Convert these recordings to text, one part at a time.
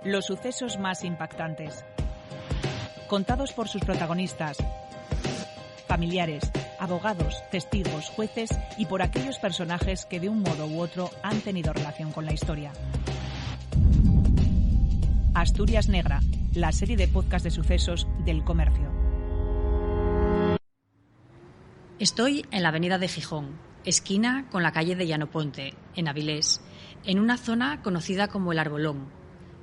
Los sucesos más impactantes. Contados por sus protagonistas, familiares, abogados, testigos, jueces y por aquellos personajes que de un modo u otro han tenido relación con la historia. Asturias Negra, la serie de podcast de sucesos del Comercio. Estoy en la avenida de Gijón, esquina con la calle de Llanoponte, en Avilés, en una zona conocida como El Arbolón,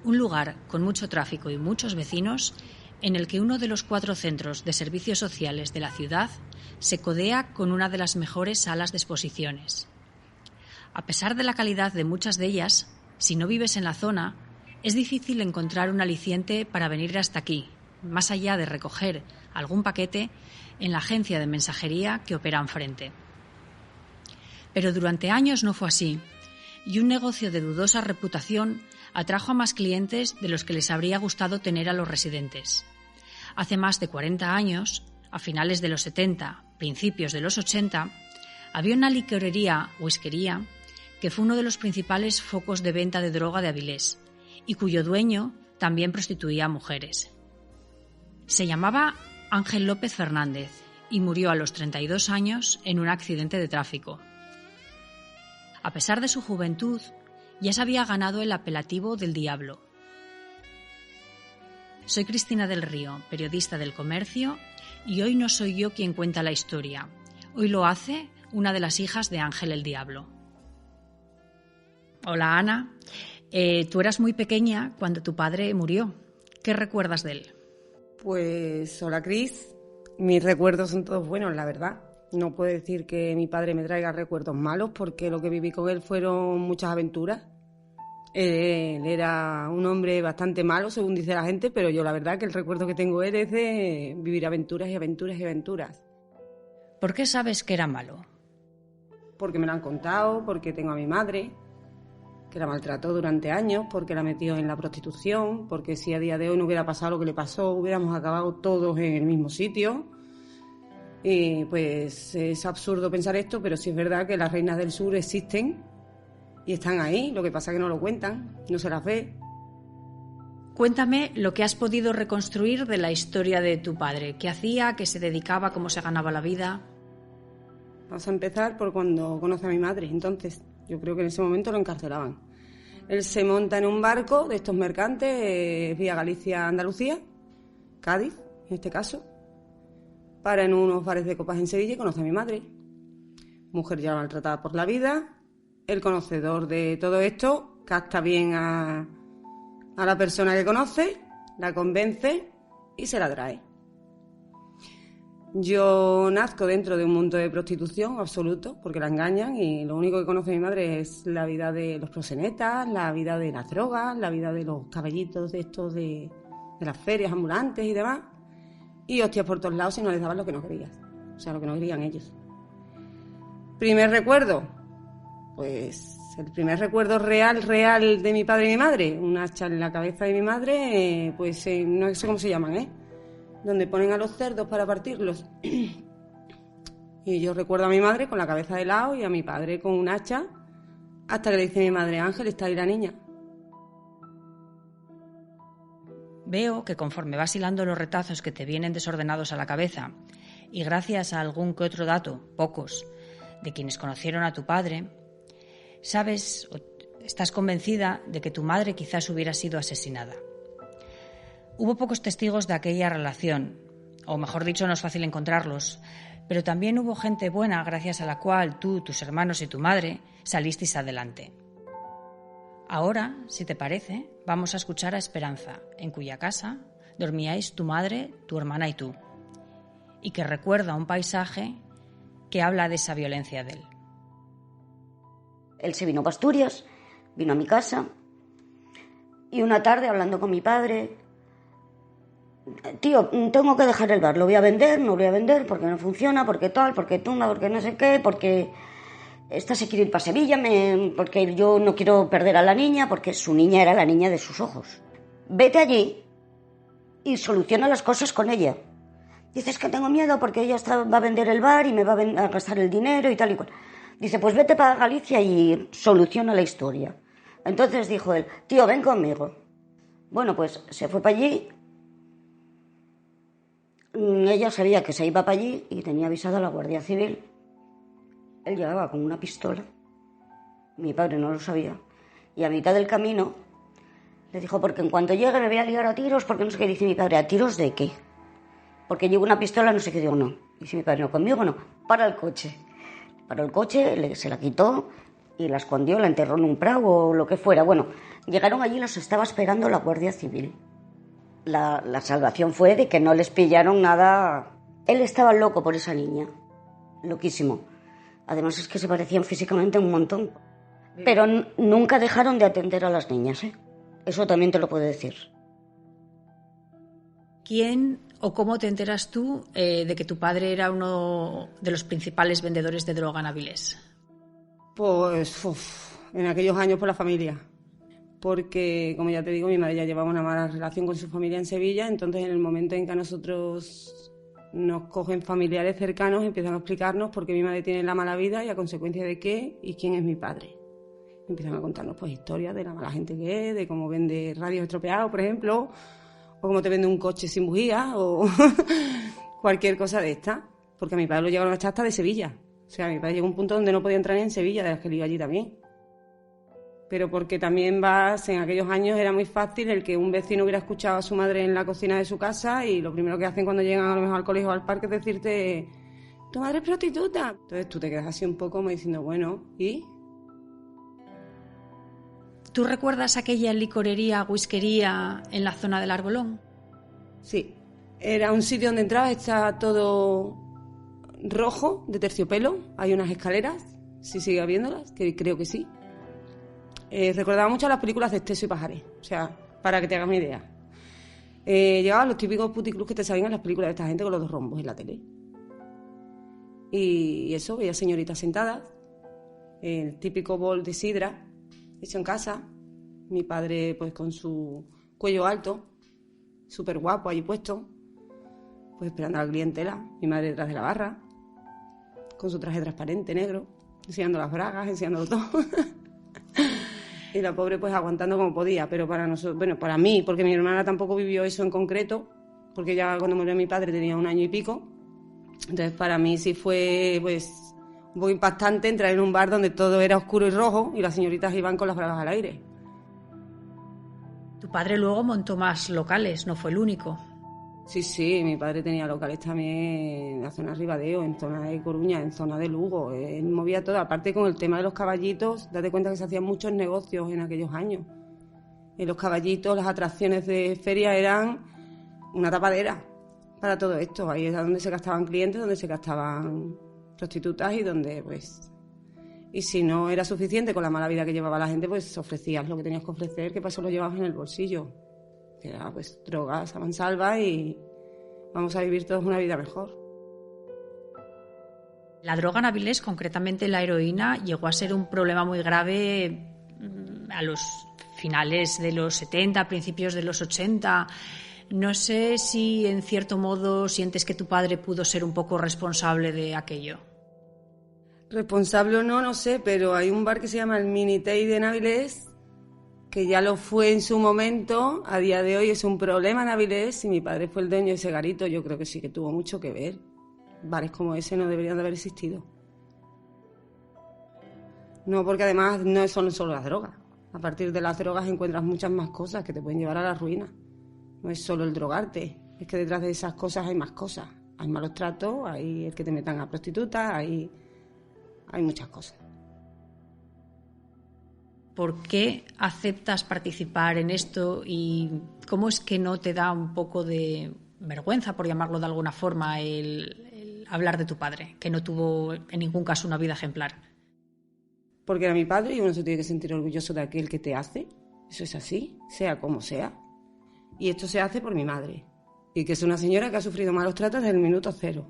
un lugar con mucho tráfico y muchos vecinos en el que uno de los 4 centros de servicios sociales de la ciudad se codea con una de las mejores salas de exposiciones. A pesar de la calidad de muchas de ellas, si no vives en la zona, es difícil encontrar un aliciente para venir hasta aquí, más allá de recoger algún paquete en la agencia de mensajería que opera enfrente. Pero durante años no fue así, y un negocio de dudosa reputación atrajo a más clientes de los que les habría gustado tener a los residentes. Hace más de 40 años, a finales de los 70, principios de los 80, había una licorería o whiskería que fue uno de los principales focos de venta de droga de Avilés y cuyo dueño también prostituía a mujeres. Se llamaba Ángel López Fernández y murió a los 32 años en un accidente de tráfico. A pesar de su juventud, ya se había ganado el apelativo del Diablo. Soy Cristina del Río, periodista del Comercio, y hoy no soy yo quien cuenta la historia. Hoy lo hace una de las hijas de Ángel el Diablo. Hola Ana, tú eras muy pequeña cuando tu padre murió. ¿Qué recuerdas de él? Pues hola Cris, mis recuerdos son todos buenos, la verdad. No puedo decir que mi padre me traiga recuerdos malos porque lo que viví con él fueron muchas aventuras. Él era un hombre bastante malo, según dice la gente, pero yo la verdad que el recuerdo que tengo de él es de vivir aventuras y aventuras y aventuras. ¿Por qué sabes que era malo? Porque me lo han contado, porque tengo a mi madre, que la maltrató durante años, porque la metió en la prostitución, porque si a día de hoy no hubiera pasado lo que le pasó, hubiéramos acabado todos en el mismo sitio. Y pues es absurdo pensar esto, pero sí es verdad que las reinas del sur existen y están ahí, lo que pasa es que no lo cuentan, no se las ve. Cuéntame lo que has podido reconstruir de la historia de tu padre. ¿Qué hacía? ¿A qué se dedicaba? ¿Cómo se ganaba la vida? Vamos a empezar por cuando conoce a mi madre. Entonces, yo creo que en ese momento lo encarcelaban. Él se monta en un barco de estos mercantes vía Galicia-Andalucía, Cádiz en este caso, para en unos bares de copas en Sevilla y conoce a mi madre. Mujer ya maltratada por la vida. El conocedor de todo esto capta bien a la persona que conoce, la convence y se la trae. Yo nazco dentro de un mundo de prostitución absoluto, porque la engañan y lo único que conoce mi madre es la vida de los proxenetas, la vida de las drogas, la vida de los caballitos de estos de las ferias ambulantes y demás. Y hostias por todos lados si no les daban lo que no querías, o sea, lo que no querían ellos. Primer recuerdo, pues el primer recuerdo real de mi padre y mi madre, un hacha en la cabeza de mi madre, pues no sé cómo se llaman, donde ponen a los cerdos para partirlos. Y yo recuerdo a mi madre con la cabeza de lado y a mi padre con un hacha, hasta que le dice mi madre, Ángel, está ahí la niña. Veo que conforme vas hilando los retazos que te vienen desordenados a la cabeza, y gracias a algún que otro dato, pocos, de quienes conocieron a tu padre, sabes o estás convencida de que tu madre quizás hubiera sido asesinada. Hubo pocos testigos de aquella relación, o mejor dicho, no es fácil encontrarlos, pero también hubo gente buena gracias a la cual tú, tus hermanos y tu madre salisteis adelante. Ahora, si te parece, vamos a escuchar a Esperanza, en cuya casa dormíais tu madre, tu hermana y tú, y que recuerda un paisaje que habla de esa violencia de él. Él se vino para Asturias, vino a mi casa, y una tarde hablando con mi padre, tío, tengo que dejar el bar, lo voy a vender, no lo voy a vender, porque no funciona, porque tal, porque tumba, porque no sé qué, porque esta se quiere ir para Sevilla, porque yo no quiero perder a la niña, porque su niña era la niña de sus ojos. Vete allí y soluciona las cosas con ella. Dices que tengo miedo porque ella va a vender el bar y me va a gastar el dinero y tal y cual. Dice, pues vete para Galicia y soluciona la historia. Entonces dijo él, tío, ven conmigo. Bueno, pues se fue para allí. Ella sabía que se iba para allí y tenía avisado a la Guardia Civil. Él llegaba con una pistola. Mi padre no lo sabía. Y a mitad del camino le dijo, porque en cuanto llegue me voy a liar a tiros, porque no sé qué. Dice mi padre, ¿a tiros de qué? Porque llevo una pistola, no sé qué. Digo, no. Dice mi padre, no, conmigo no. Para el coche. Paró el coche, se la quitó y la escondió, la enterró en un prado o lo que fuera. Bueno, llegaron allí y los estaba esperando la Guardia Civil. La salvación fue de que no les pillaron nada. Él estaba loco por esa niña. Loquísimo. Además es que se parecían físicamente un montón. Pero nunca dejaron de atender a las niñas, ¿eh? Eso también te lo puedo decir. ¿Quién o cómo te enteras tú de que tu padre era uno de los principales vendedores de droga en Avilés? Pues en aquellos años por la familia. Porque, como ya te digo, mi madre ya llevaba una mala relación con su familia en Sevilla, entonces en el momento en que a nosotros nos cogen familiares cercanos empiezan a explicarnos por qué mi madre tiene la mala vida y a consecuencia de qué y quién es mi padre. Empiezan a contarnos pues historias de la mala gente que es, de cómo vende radios estropeados, por ejemplo, o cómo te vende un coche sin bujía o cualquier cosa de esta. Porque a mi padre lo llevaron a echar hasta de Sevilla. O sea, mi padre llegó a un punto donde no podía entrar ni en Sevilla, de las que él iba allí también. Pero porque también en aquellos años era muy fácil el que un vecino hubiera escuchado a su madre en la cocina de su casa y lo primero que hacen cuando llegan a lo mejor al colegio o al parque es decirte, tu madre es prostituta. Entonces tú te quedas así un poco como diciendo, bueno, ¿y? ¿Tú recuerdas aquella licorería, whiskería en la zona del Arbolón? Sí, era un sitio donde entrabas, está todo rojo, de terciopelo, hay unas escaleras, si sigue habiéndolas, que creo que sí. Recordaba mucho las películas de Esteso y Pajares, o sea, para que te hagas una idea. Llegaban los típicos puticlubs que te salen en las películas de esta gente con los dos rombos en la tele. Y eso, veía señoritas sentadas, el típico bol de sidra hecho en casa, mi padre pues con su cuello alto, súper guapo allí puesto, pues esperando a la clientela, mi madre detrás de la barra, con su traje transparente negro, enseñando las bragas, enseñándolo todo. Y la pobre pues aguantando como podía, pero para nosotros, bueno, para mí, porque mi hermana tampoco vivió eso en concreto, porque ya cuando murió mi padre tenía 1 año y pico, entonces para mí sí fue pues un poco impactante entrar en un bar donde todo era oscuro y rojo y las señoritas iban con las bragas al aire. Tu padre luego montó más locales, no fue el único. Sí, mi padre tenía locales también en la zona de Ribadeo, en zona de Coruña, en zona de Lugo. Él movía todo. Aparte con el tema de los caballitos, date cuenta que se hacían muchos negocios en aquellos años. En los caballitos, las atracciones de feria eran una tapadera para todo esto. Ahí era donde se gastaban clientes, donde se gastaban prostitutas y donde, pues... Y si no era suficiente con la mala vida que llevaba la gente, pues ofrecías lo que tenías que ofrecer, que para eso lo llevabas en el bolsillo. Que era pues drogas a mansalva y vamos a vivir todos una vida mejor. La droga en Avilés, concretamente la heroína, llegó a ser un problema muy grave a los finales de los 70, principios de los 80. No sé si en cierto modo sientes que tu padre pudo ser un poco responsable de aquello. Responsable o no, no sé, pero hay un bar que se llama el Minitei de Avilés, que ya lo fue en su momento, a día de hoy es un problema en Avilés, y mi padre fue el dueño de ese garito, yo creo que sí que tuvo mucho que ver. Bares como ese no deberían de haber existido. No, porque además no son solo las drogas. A partir de las drogas encuentras muchas más cosas que te pueden llevar a la ruina. No es solo el drogarte, es que detrás de esas cosas hay más cosas. Hay malos tratos, hay el que te metan a prostitutas, hay muchas cosas. ¿Por qué aceptas participar en esto y cómo es que no te da un poco de vergüenza, por llamarlo de alguna forma, el hablar de tu padre, que no tuvo en ningún caso una vida ejemplar? Porque era mi padre y uno se tiene que sentir orgulloso de aquel que te hace. Eso es así, sea como sea. Y esto se hace por mi madre. Y que es una señora que ha sufrido malos tratos desde el minuto cero.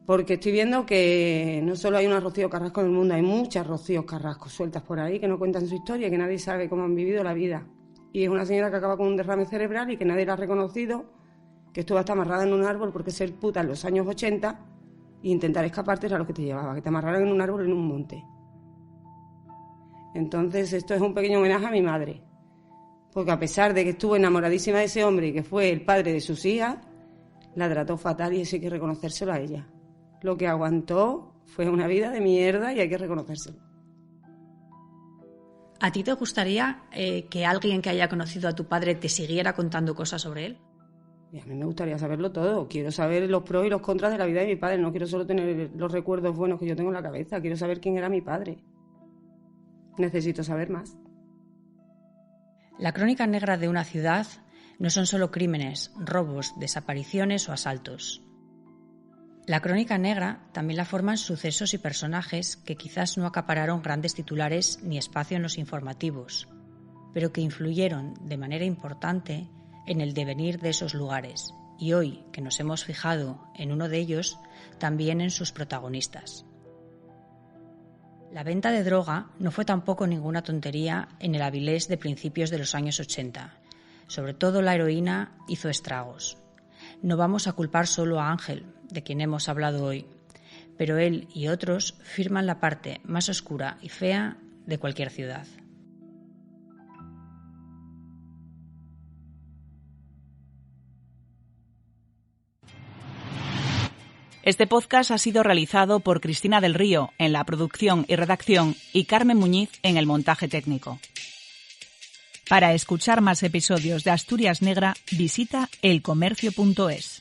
Porque estoy viendo que no solo hay una Rocío Carrasco en el mundo, hay muchas Rocíos Carrasco sueltas por ahí que no cuentan su historia, que nadie sabe cómo han vivido la vida. Y es una señora que acaba con un derrame cerebral y que nadie la ha reconocido, que estuvo hasta amarrada en un árbol porque ser puta en los años 80 e intentar escaparte era lo que te llevaba, que te amarraran en un árbol en un monte. Entonces esto es un pequeño homenaje a mi madre, Porque a pesar de que estuvo enamoradísima de ese hombre y que fue el padre de sus hijas, la trató fatal y eso hay que reconocérselo a ella. Lo que aguantó fue una vida de mierda y hay que reconocérselo. ¿A ti te gustaría que alguien que haya conocido a tu padre te siguiera contando cosas sobre él? Y a mí me gustaría saberlo todo. Quiero saber los pros y los contras de la vida de mi padre. No quiero solo tener los recuerdos buenos que yo tengo en la cabeza. Quiero saber quién era mi padre. Necesito saber más. La crónica negra de una ciudad no son solo crímenes, robos, desapariciones o asaltos. La crónica negra también la forman sucesos y personajes que quizás no acapararon grandes titulares ni espacio en los informativos, pero que influyeron de manera importante en el devenir de esos lugares, y hoy que nos hemos fijado en uno de ellos, también en sus protagonistas. La venta de droga no fue tampoco ninguna tontería en el Avilés de principios de los años 80. Sobre todo la heroína hizo estragos. No vamos a culpar solo a Ángel, de quien hemos hablado hoy, pero él y otros firman la parte más oscura y fea de cualquier ciudad. Este podcast ha sido realizado por Cristina del Río en la producción y redacción y Carmen Muñiz en el montaje técnico. Para escuchar más episodios de Asturias Negra, visita elcomercio.es.